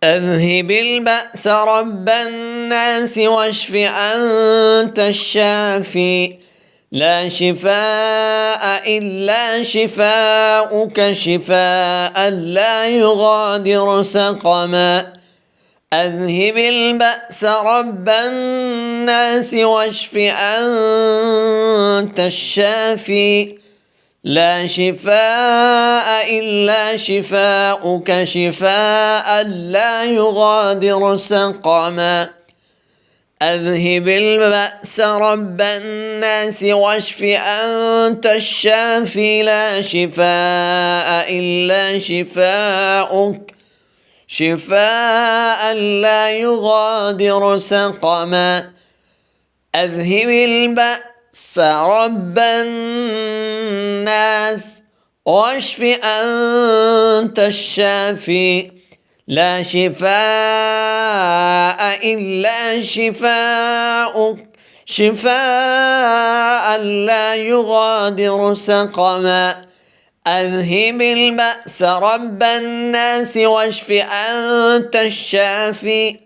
أذهب البأس رب الناس واشف أنت الشافي لا شفاء إلا شفاؤك شفاء لا يغادر سقما أذهب البأس رب الناس واشف أنت الشافي لا شفاء إلا شفاؤك شفاء لا يغادر سقما أذهب البأس رب الناس واشف أنت الشافي لا شفاء إلا شفاؤك شفاء لا يغادر سقما أذهب البأس رب الناس واشف أنت الشافي لا شفاء إلا شفاؤك شفاء لا يغادر سقما أذهب البأس رب الناس واشف أنت الشافي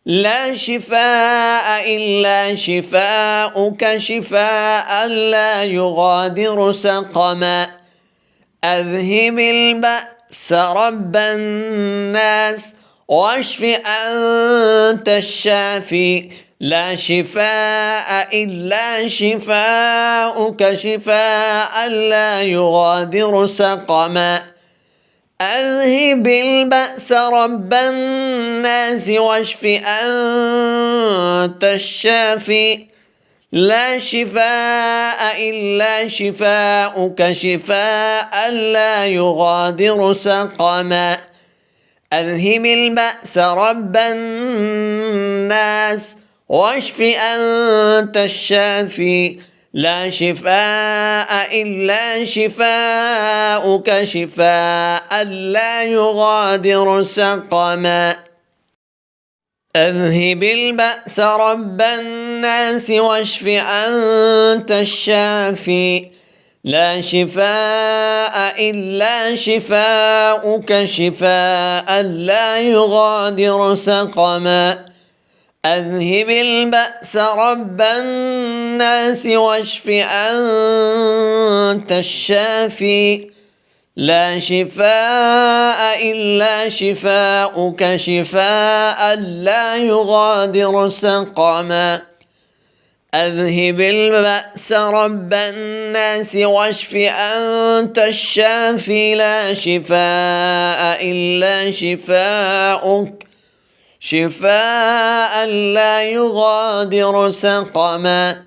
لا شفاء إلا شفاؤك شفاء لا يغادر سقما أذهب البأس رب الناس واشف أنت الشافي لا شفاء إلا شفاؤك شفاء لا يغادر سقما أذهب البأس رب الناس واشف أنت الشافي لا شفاء إلا شفاؤك شفاء لا يغادر سقما أذهب البأس رب الناس واشف أنت الشافي لا شفاء إلا شفاؤك شفاء لا يغادر سقما أذهب البأس رب الناس واشف أنت الشافي لا شفاء إلا شفاؤك شفاء لا يغادر سقما أذهب البأس رب الناس واشف أنت الشافي لا شفاء إلا شفاؤك شفاء لا يغادر سقما أذهب البأس رب الناس واشف أنت الشافي لا شفاء إلا شفاؤك شفاء لا يغادر سقما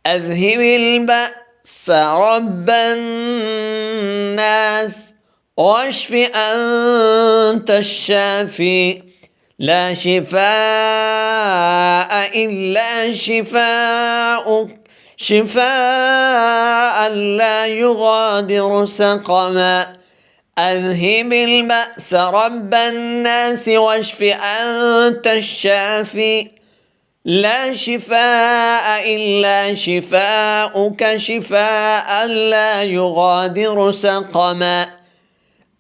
أذهب البأس رب الناس واشف أنت الشافي لا شفاء إلا شفاؤك شفاء لا يغادر سقما أذهب البأس رب الناس واشف أنت الشافي لا شفاء إلا شفاؤك شفاء لا يغادر سقما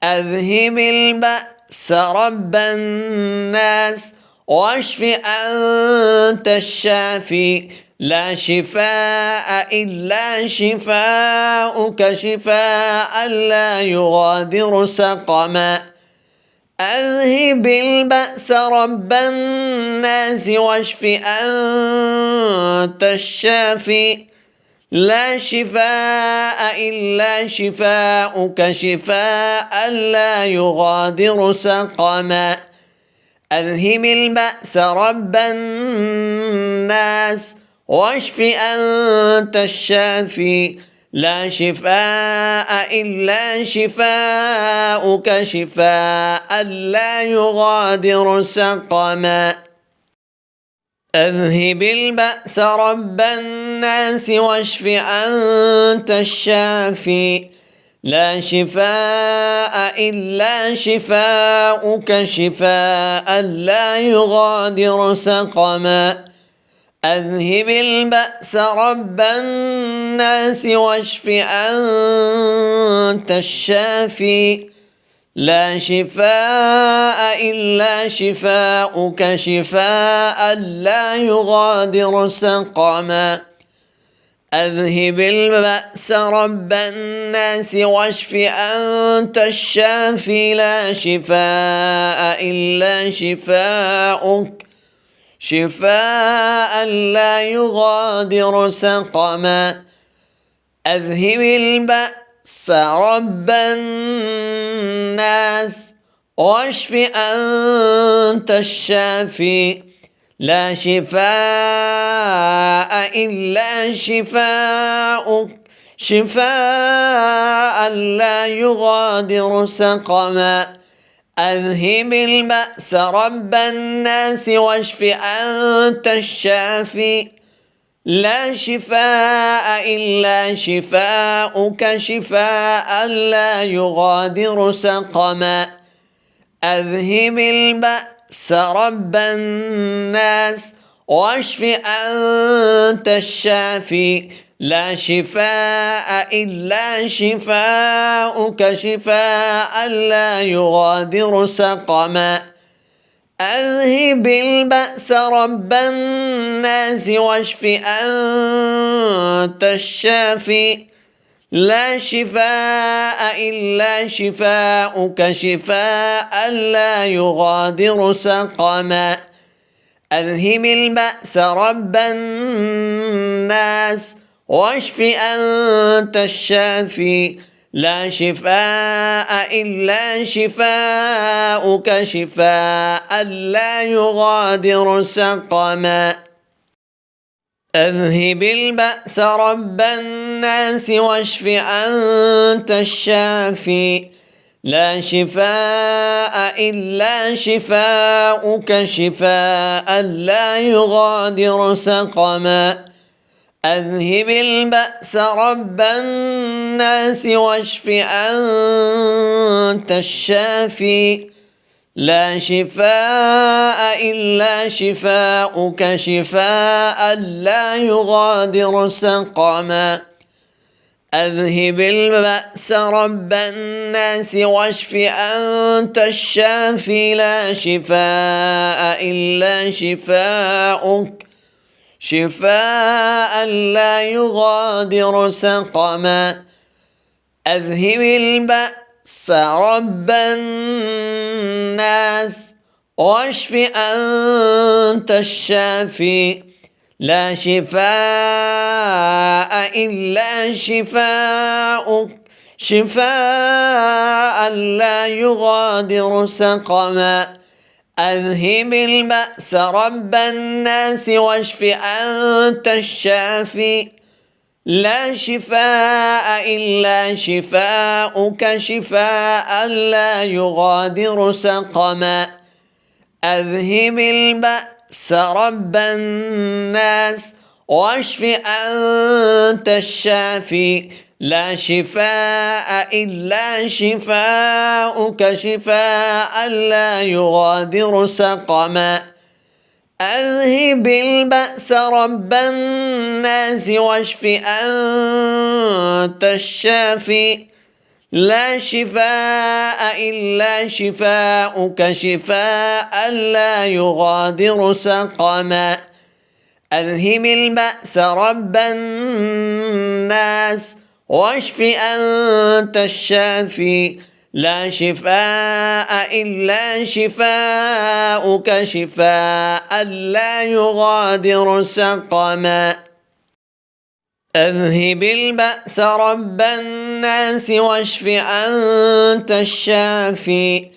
أذهب البأس رب الناس واشف أنت الشافي لا شفاء إلا شفاؤك شفاء لا يغادر سقما أذهب البأس رب الناس واشف أنت الشافي لا شفاء إلا شفاؤك شفاء لا يغادر سقما أذهب البأس رب الناس واشف أنت الشافي لا شفاء إلا شفاؤك شفاء لا يغادر سقما أذهب البأس رب الناس واشف أنت الشافي لا شفاء إلا شفاؤك شفاء لا يغادر سقما أذهب البأس رب الناس واشف أنت الشافي لا شفاء إلا شفاؤك شفاء لا يغادر سقما. أذهب البأس رب الناس واشف أنت الشافي لا شفاء إلا شفاؤك شفاء لا يغادر سقما. أذهب البأس رب الناس واشف أنت الشافي لا شفاء إلا شفاؤك شفاء لا يغادر سقما. أذهب البأس رب الناس واشف أنت الشافي لا شفاء إلا شفاؤك شفاء لا يغادر سقما. أذهب البأس رب الناس واشف أنت الشافي لا شفاء إلا شفاؤك شفاء لا يغادر سقما. أذهب البأس رب الناس واشف أنت الشافي لا شفاء إلا شفاؤك شفاء لا يغادر سقما. أذهب البأس رب الناس واشف أنت الشافي لا شفاء إلا شفاؤك شفاء لا يغادر سقما. أذهب البأس رب الناس واشف أنت الشافي لا شفاء إلا شفاؤك شفاء لا يغادر سقما. أذهب البأس رب الناس واشف أنت الشافي لا شفاء إلا شفاؤك شفاء لا يغادر سقما. أذهب البأس رب الناس واشف أنت الشافي لا شفاء إلا شفاؤك شفاء لا يغادر سقما. أذهب البأس رب الناس واشف أنت الشافي لا شفاء إلا شفاؤك شفاء لا يغادر سقما. أذهب البأس رب الناس واشف أنت الشافي لا شفاء إلا شفاؤك شفاء لا يغادر سقما. أذهب البأس رب الناس واشف أنت الشافي لا شفاء إلا شفاؤك شفاء لا يغادر سقما. أذهب البأس رب الناس واشف أنت الشافي لا شفاء إلا شفاؤك شفاء لا يغادر سقما. أذهب البأس رب الناس واشف أنت الشافي لا شفاء إلا شفاؤك شفاء لا يغادر سقما. أذهب البأس رب الناس واشف أنت الشافي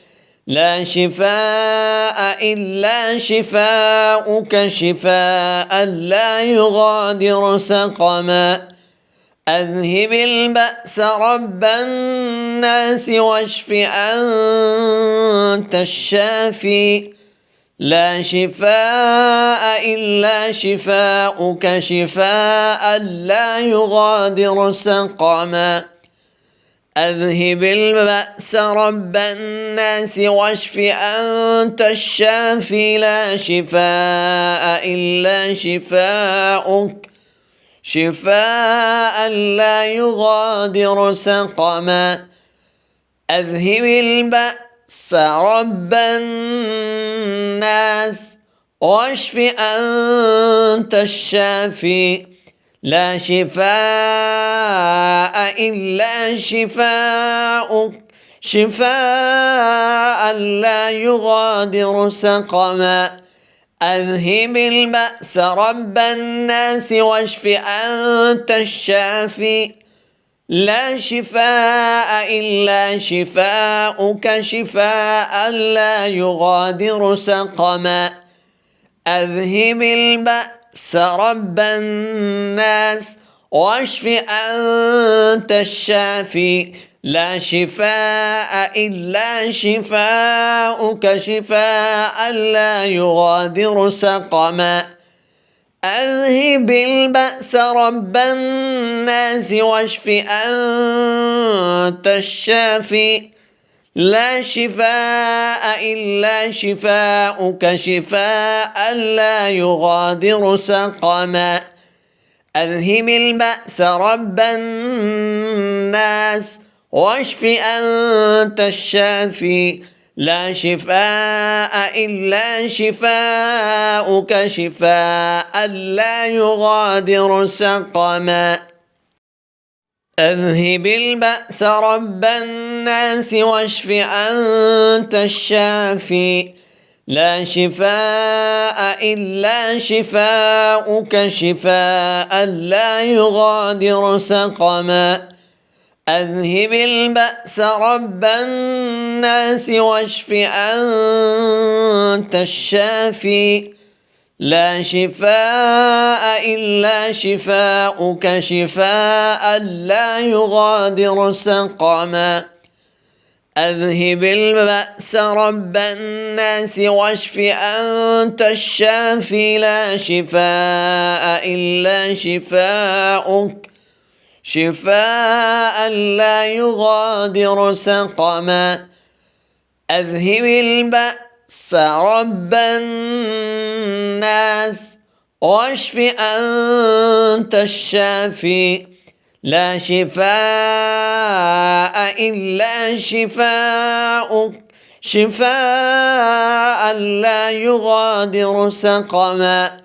لا شفاء إلا شفاؤك شفاء لا يغادر سقما. أذهب البأس رب الناس واشف أنت الشافي لا شفاء إلا شفاؤك شفاء لا يغادر سقما. أذهب البأس رب الناس واشف أنت الشافي لا شفاء إلا شفاؤك شفاء لا يغادر سقما. أذهب البأس رب الناس واشف أنت الشافي لا شفاء إلا شفاؤك شفاء لا يغادر سقما أذهب البأس رب الناس واشف أنت الشافي لا شفاء إلا شفاؤك شفاء لا يغادر سقما أذهب البأس رب الناس واشف أنت الشافي لا شفاء إلا شفاؤك شفاء لا يغادر سقما أذهب البأس رب الناس واشف أنت الشافي لا شفاء إلا شفاؤك شفاء لا يغادر سقما أذهب البأس رب الناس واشف أنت الشافي لا شفاء إلا شفاؤك شفاء لا يغادر سقما أذهب البأس رب الناس واشف أنت الشافي لا شفاء إلا شفاؤك شفاء لا يغادر سقما أذهب البأس رب الناس واشف أنت الشافي لا شفاء إلا شفاؤك شفاء لا يغادر سقما أذهب البأس رب الناس واشف أنت الشافي لا شفاء إلا شفاؤك شفاء لا يغادر سقما أذهب البأس رب الناس واشف أنت الشافي لا شفاء إلا شفاؤك شفاء لا يغادر سقما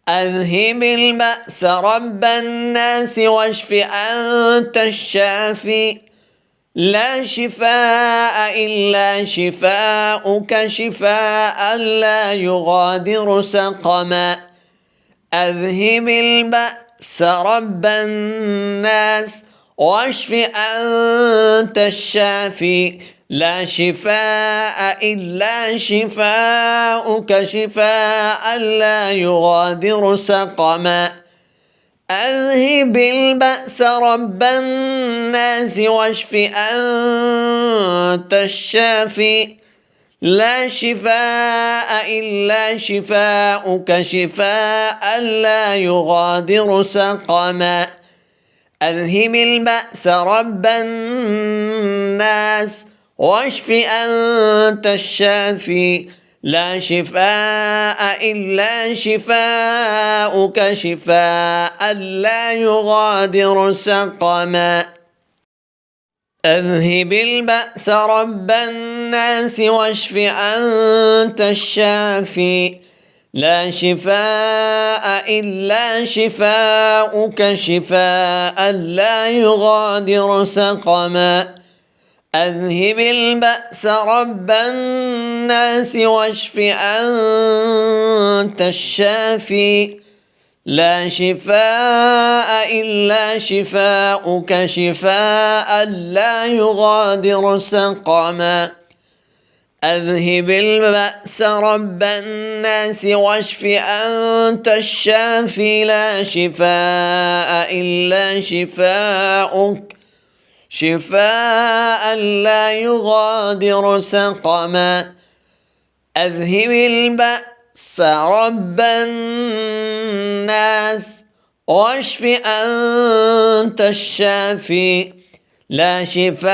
أذهب البأس رب الناس واشف أنت الشافي لا شفاء إلا شفاؤك شفاء لا يغادر سقما أذهب البأس رب الناس واشف أنت الشافي لا شفاء إلا شفاؤك شفاء لا يغادر سقما أذهب البأس رب الناس واشف أنت الشافي لا شفاء إلا شفاؤك شفاء لا يغادر سقما أذهب البأس رب الناس واشف أنت الشافي لا شفاء إلا شفاؤك شفاء لا يغادر سقما أذهب البأس رب الناس واشف أنت الشافي لا شفاء إلا شفاؤك شفاء لا يغادر سقما أذهب البأس رب الناس واشف أنت الشافي لا شفاء إلا شفاؤك شفاء لا يغادر سقما أذهب البأس رب الناس واشف أنت الشافي لا شفاء إلا شفاؤك شفاء لا يغادر سقما أذهب البأس رب الناس واشف أنت الشافي لا شفاء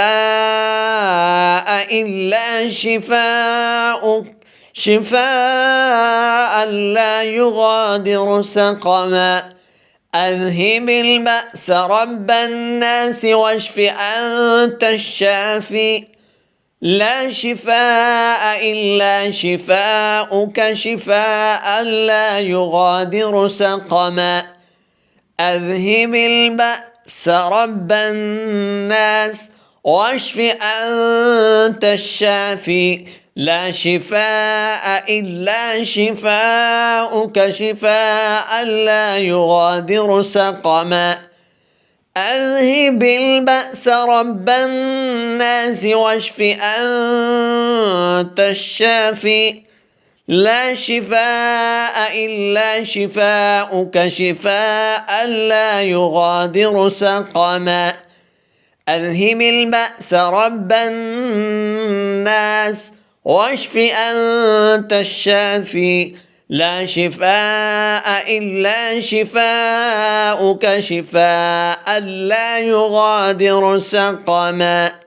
إلا شفاؤك شفاء لا يغادر سقما أذهب البأس رب الناس واشف أنت الشافي لا شفاء إلا شفاؤك شفاء لا يغادر سقما أذهب البأس رب الناس واشف أنت الشافي لا شفاء إلا شفاؤك شفاء لا يغادر سقما أذهب البأس رب الناس واشف أنت الشافي لا شفاء إلا شفاؤك شفاء لا يغادر سقما أذهب البأس رب الناس واشف أنت الشافي لا شفاء إلا شفاؤك شفاء لا يغادر سقما.